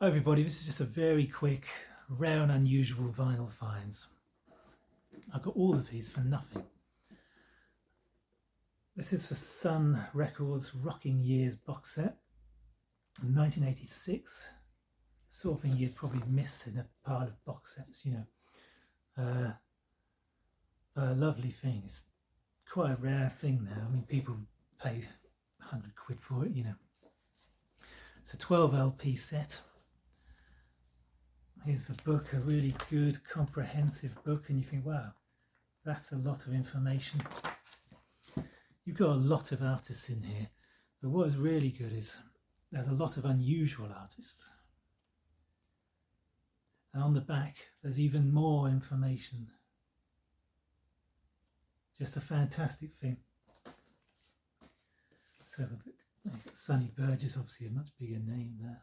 Hi everybody, this is just a very quick, rare and unusual vinyl finds. I got all of these for nothing. This is for Sun Records Rocking Years box set, 1986. Sort of thing you'd probably miss in a pile of box sets, you know. A lovely thing. It's quite a rare thing now. I mean, people pay 100 quid for it, you know. It's a 12 LP set. Here's the book, a really good comprehensive book, and you think, wow, that's a lot of information. You've got a lot of artists in here, but what is really good is there's a lot of unusual artists. And on the back, there's even more information. Just a fantastic thing. Let's have a look. Sonny Burgess, obviously a much bigger name there.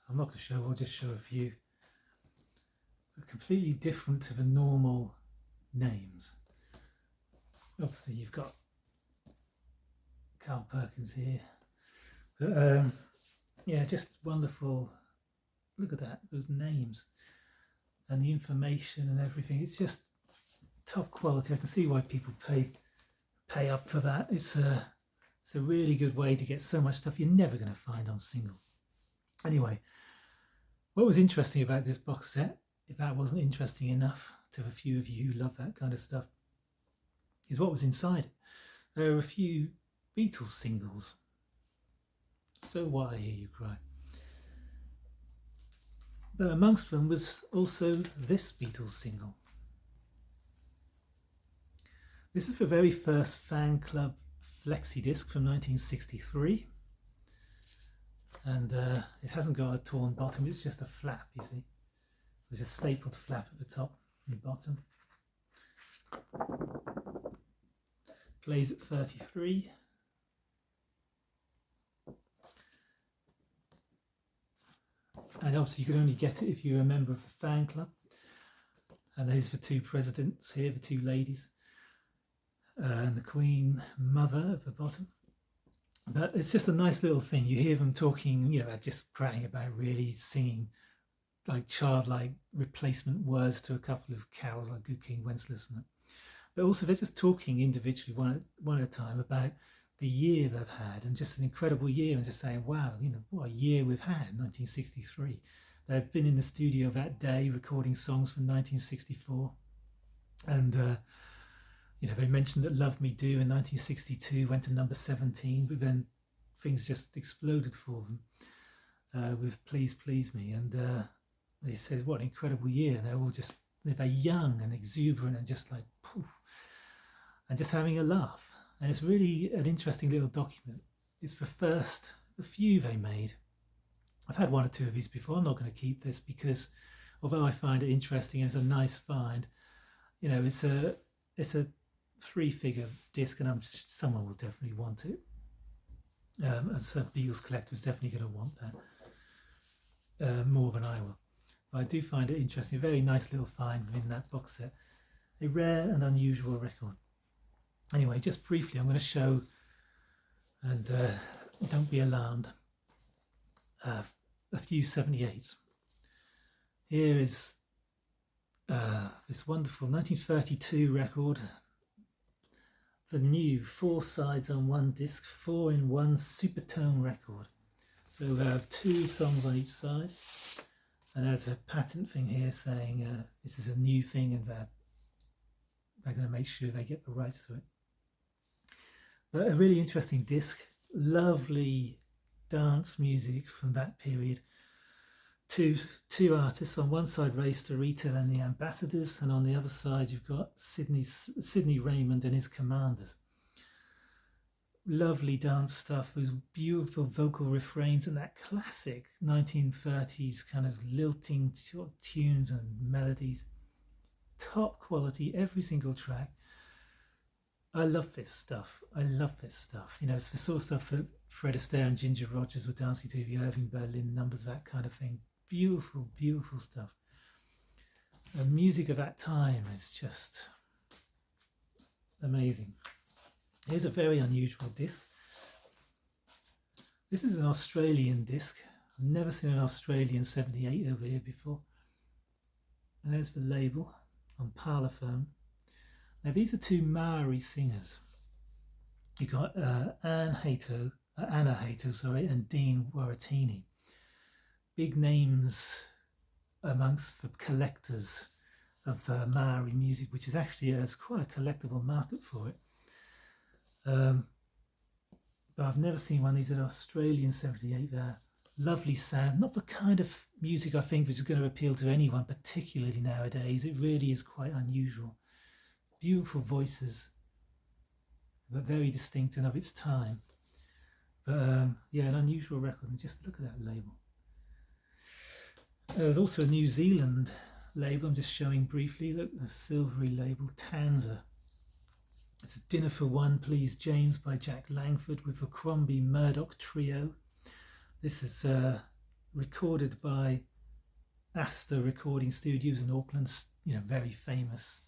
I'm not going to show, I'll just show a few. They're completely different to the normal names. Obviously you've got Carl Perkins here. But yeah, just wonderful. Look at that, those names and the information and everything. It's just top quality. I can see why people pay up for that. It's a really good way to get so much stuff you're never going to find on single. Anyway, what was interesting about this box set, if that wasn't interesting enough to a few of you who love that kind of stuff, is what was inside it. There are a few Beatles singles. So Why I Hear You Cry. But amongst them was also this Beatles single. This is the very first Fan Club flexi disc from 1963. And it hasn't got a torn bottom, it's just a flap, you see. There's a stapled flap at the top and bottom. Plays at 33. And obviously you can only get it if you're a member of the fan club. And there's the two presidents here, the two ladies. And the Queen Mother at the bottom. But it's just a nice little thing. You hear them talking, you know, just praying about really singing like childlike replacement words to a couple of carols like Good King Wenceslas and that. But also they're just talking individually one at a time about the year they've had, and just an incredible year, and just saying, wow, you know, what a year we've had, 1963. They've been in the studio that day recording songs from 1964. And you know, they mentioned that Love Me Do in 1962 went to number 17, but then things just exploded for them with Please Please Me. And they said, what an incredible year. They're all just, they're young and exuberant and just like, poof, and just having a laugh. And it's really an interesting little document. It's the first, the few they made. I've had one or two of these before. I'm not going to keep this because although I find it interesting and it's a nice find, you know, it's a 3-figure disc, and someone will definitely want it. And so Beatles collector is definitely going to want that more than I will. But I do find it interesting. A very nice little find within that box set. A rare and unusual record. Anyway, just briefly, I'm going to show, and don't be alarmed, a few 78s. Here is this wonderful 1932 record, the new 4 sides on 1 disc, 4-in-1 Supertone record. So there are 2 songs on each side, and there's a patent thing here saying this is a new thing, and they're going to make sure they get the rights to it. But a really interesting disc, lovely dance music from that period. Two artists, on one side Ray Starita and the Ambassadors, and on the other side you've got Sidney Raymond and his Commanders. Lovely dance stuff, those beautiful vocal refrains and that classic 1930s kind of lilting tunes and melodies. Top quality, every single track. I love this stuff. I love this stuff. You know, it's the sort of stuff that Fred Astaire and Ginger Rogers were dancing to, the Irving Berlin numbers, that kind of thing. Beautiful, beautiful stuff. The music of that time is just amazing. Here's a very unusual disc. This is an Australian disc. I've never seen an Australian 78 over here before. And there's the label on Parlophone. Now these are two Maori singers. You got Anna Hato, and Dean Waratini. Big names amongst the collectors of Maori music, which is actually has quite a collectible market for it. But I've never seen one. These are Australian 78 there. Lovely sound, not the kind of music I think is going to appeal to anyone, particularly nowadays. It really is quite unusual. Beautiful voices, but very distinct and of its time. But yeah, an unusual record. And just look at that label. There's also a New Zealand label I'm just showing briefly. Look, a silvery label, Tanza. It's a Dinner for One, Please James by Jack Langford with the Crombie Murdoch Trio. This is recorded by Astor Recording Studios in Auckland, very famous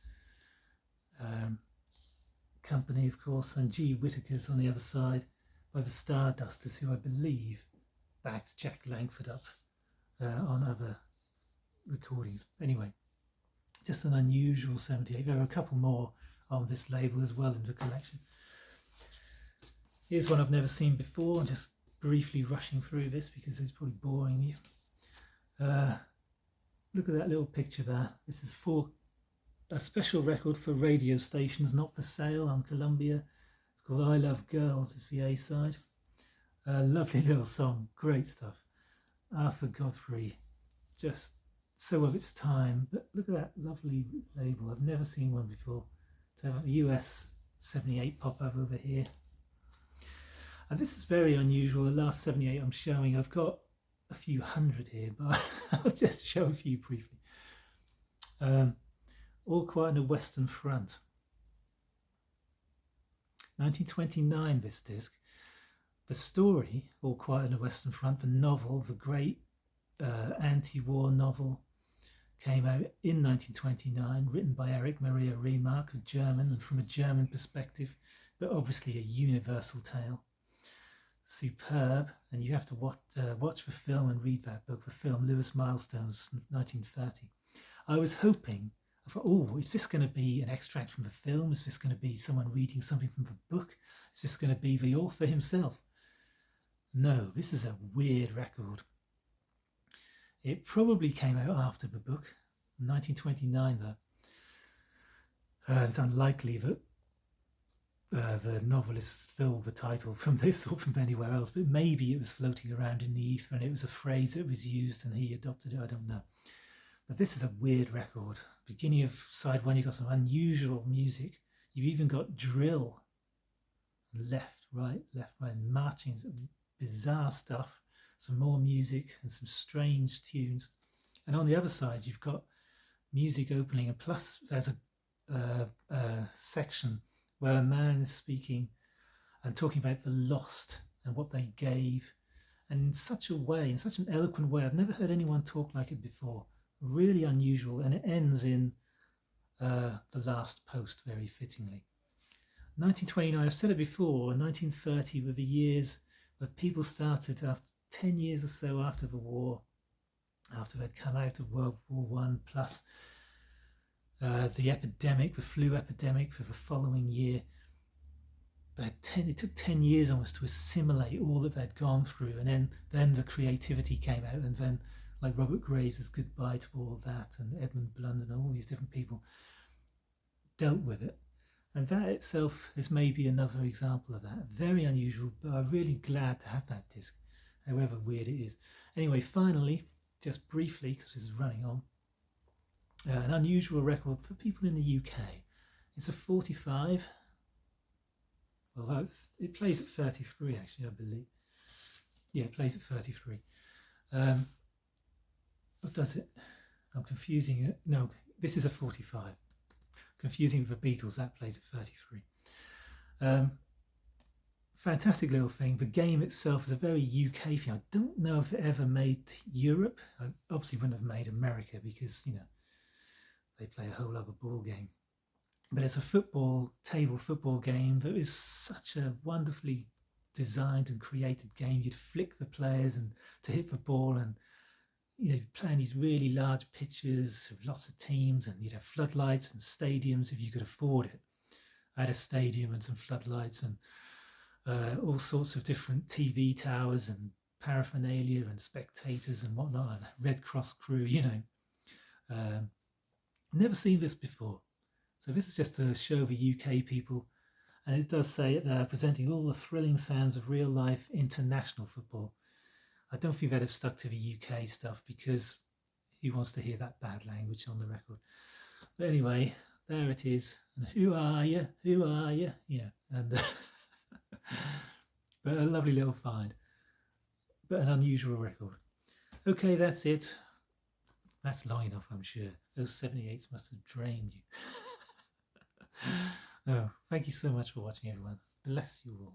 company, of course, and G. Whittaker's on the other side by the Stardusters, who I believe backed Jack Langford up on other recordings. Anyway, just an unusual 78. There are a couple more on this label as well in the collection. Here's one I've never seen before. I'm just briefly rushing through this because it's probably boring you. Look at that little picture there. This is for a special record for radio stations, not for sale, on Columbia. It's called I Love Girls. It's the A-side. Lovely little song, great stuff. Arthur Godfrey, just so of its time. But look at that lovely label. I've never seen one before. To have a US 78 pop up over here. And this is very unusual. The last 78 I'm showing, I've got a few hundred here, but I'll just show a few briefly. All Quiet on the Western Front. 1929, this disc. The story, All Quiet on the Western Front, the novel, the great anti-war novel, came out in 1929, written by Erich Maria Remarque, a German, and from a German perspective, but obviously a universal tale. Superb, and you have to watch the film and read that book, the film Lewis Milestones, 1930. I was hoping, I thought, oh, is this going to be an extract from the film? Is this going to be someone reading something from the book? Is this going to be the author himself? No, this is a weird record. It probably came out after the book, 1929 though. It's unlikely that the novel is still the title from this or from anywhere else, but maybe it was floating around in the ether and it was a phrase that was used and he adopted it, I don't know. But this is a weird record. Beginning of side one, you've got some unusual music. You've even got drill, left, right, marching, some bizarre stuff, some more music and some strange tunes. And on the other side, you've got music opening, and plus there's a section where a man is speaking and talking about the lost and what they gave, and in such a way, in such an eloquent way. I've never heard anyone talk like it before. Really unusual, and it ends in the last post very fittingly. 1929, I've said it before, 1930 were the years where people started, after 10 years or so after the war, after they'd come out of World War I, plus the epidemic, the flu epidemic for the following year. It took 10 years almost to assimilate all that they'd gone through, and then the creativity came out, and then, like Robert Graves' goodbye to all that, and Edmund Blunt and all these different people dealt with it. And that itself is maybe another example of that. Very unusual, but I'm really glad to have that disc, however weird it is. Anyway, finally, just briefly, because this is running on, an unusual record for people in the UK. It's a 45. Well, it plays at 33, actually, I believe. Yeah, it plays at 33. What does it? I'm confusing it. No, this is a 45. Confusing with the Beatles, that plays at 33. Fantastic little thing. The game itself is a very UK thing. I don't know if it ever made Europe. I obviously wouldn't have made America because, they play a whole other ball game. but it's a table football game that is such a wonderfully designed and created game. You'd flick the players and to hit the ball, and playing these really large pitches with lots of teams, and you'd have floodlights and stadiums if you could afford it. I had a stadium and some floodlights and all sorts of different TV towers and paraphernalia and spectators and whatnot, and Red Cross crew, Never seen this before. So this is just to show the UK people, and it does say presenting all the thrilling sounds of real life international football. I don't think they'd have stuck to the UK stuff because who wants to hear that bad language on the record? But anyway, there it is. And who are you? Who are you? Yeah, and but a lovely little find, but an unusual record. Okay, that's it. That's long enough, I'm sure. Those 78s must have drained you. Oh, thank you so much for watching, everyone. Bless you all.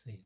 See you.